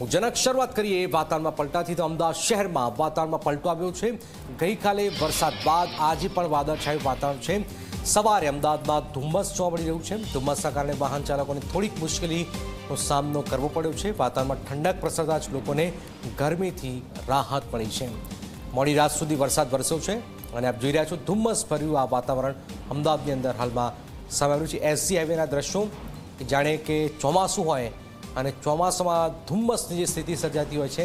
જનક શરૂઆત કરીએ વાતાવરણમાં પલટાથી તો અમદાવાદ શહેરમાં વાતાવરણમાં પલટો આવ્યો છે। ગઈકાલે વરસાદ બાદ આજે પણ વાદળછાયું વાતાવરણ છે। સવારે અમદાવાદમાં ધુમ્મસ જોવા મળી રહ્યું છે। ધુમ્મસના કારણે વાહન ચાલકોને થોડીક મુશ્કેલીનો સામનો કરવો પડ્યો છે। વાતાવરણમાં ઠંડક પ્રસરતા જ લોકોને ગરમીથી રાહત મળી છે। મોડી રાત સુધી વરસાદ વરસ્યો છે અને આપ જોઈ રહ્યા છો ધુમ્મસ ભર્યું આ વાતાવરણ અમદાવાદની અંદર હાલમાં સામે આવ્યું છે। એસજી હાઈવેના દ્રશ્યો જાણે કે ચોમાસું હોય અને ચોમાસામાં ધુમ્મસની જે સ્થિતિ સર્જાતી હોય છે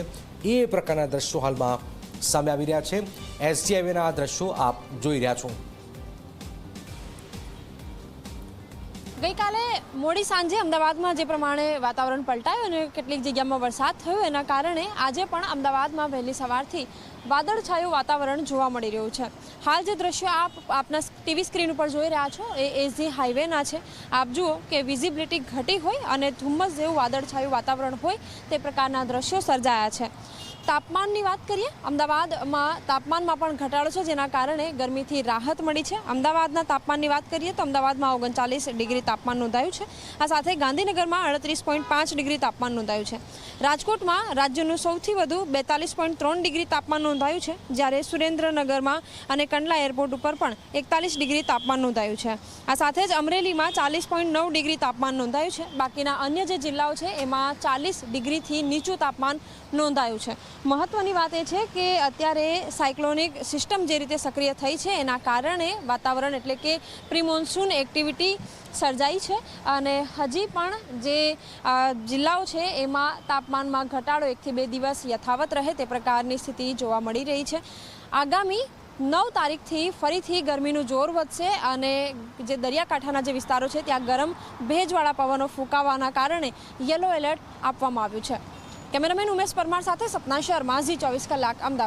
એ પ્રકારના દ્રશ્યો હાલમાં સામે આવી રહ્યા છે। એસજી હાઈવેના આ દ્રશ્યો આપ જોઈ રહ્યા છો। ગઈકાલે મોડી સાંજે અમદાવાદમાં જે પ્રમાણે વાતાવરણ પલટાયું અને કેટલીક જગ્યામાં વરસાદ થયો એના કારણે આજે પણ અમદાવાદમાં વહેલી સવારથી વાદળછાયું વાતાવરણ જોવા મળી રહ્યું છે। હાલ જે દ્રશ્યો આપના ટીવી સ્ક્રીન ઉપર જોઈ રહ્યા છો એ એસજી હાઈવેના છે। આપ જુઓ કે વિઝિબિલિટી ઘટી હોય અને ધુમ્મસ જેવું વાદળછાયું વાતાવરણ હોય તે પ્રકારના દ્રશ્યો સર્જાયા છે। તાપમાનની વાત કરીએ, અમદાવાદમાં તાપમાનમાં પણ ઘટાડો છે જેના કારણે ગરમીથી રાહત મળી છે। અમદાવાદના તાપમાનની વાત કરીએ તો અમદાવાદમાં 39 ડિગ્રી તાપમાન નોંધાયું છે। આ સાથે ગાંધીનગરમાં 38.5 ડિગ્રી તાપમાન નોંધાયું છે। રાજકોટમાં રાજ્યનું સૌથી વધુ 42.3 ડિગ્રી તાપમાન નોંધાયું છે, જ્યારે સુરેન્દ્રનગરમાં અને કંડલા એરપોર્ટ ઉપર પણ 41 ડિગ્રી તાપમાન નોંધાયું છે। આ સાથે જ અમરેલીમાં 40.9 ડિગ્રી તાપમાન નોંધાયું છે। બાકીના અન્ય જે જિલ્લાઓ છે એમાં 40 ડિગ્રીથી નીચું તાપમાન નોંધાયું છે। મહત્વની વાત એ છે કે અત્યારે સાયક્લોનિક સિસ્ટમ જે રીતે સક્રિય થઈ છે એના કારણે વાતાવરણ એટલે કે પ્રી મોન્સૂન એક્ટિવિટી સર્જાઈ છે અને હજી પણ જે જિલ્લાઓ છે એમાં તાપમાનમાં ઘટાડો 1 થી 2 દિવસ યથાવત રહે તે પ્રકારની સ્થિતિ જોવા મળી રહી છે। આગામી 9 તારીખથી ફરીથી ગરમીનું જોર વધશે અને જે દરિયાકાંઠાના જે વિસ્તારો છે ત્યાં ગરમ ભેજવાળા પવનો ફૂંકાવાના કારણે યલો એલર્ટ આપવામાં આવ્યું છે। કેમેરામેન ઉમેશ પરમાર સાથે સપના શર્મા, ઝી 24 કલાક, અમદાવાદ।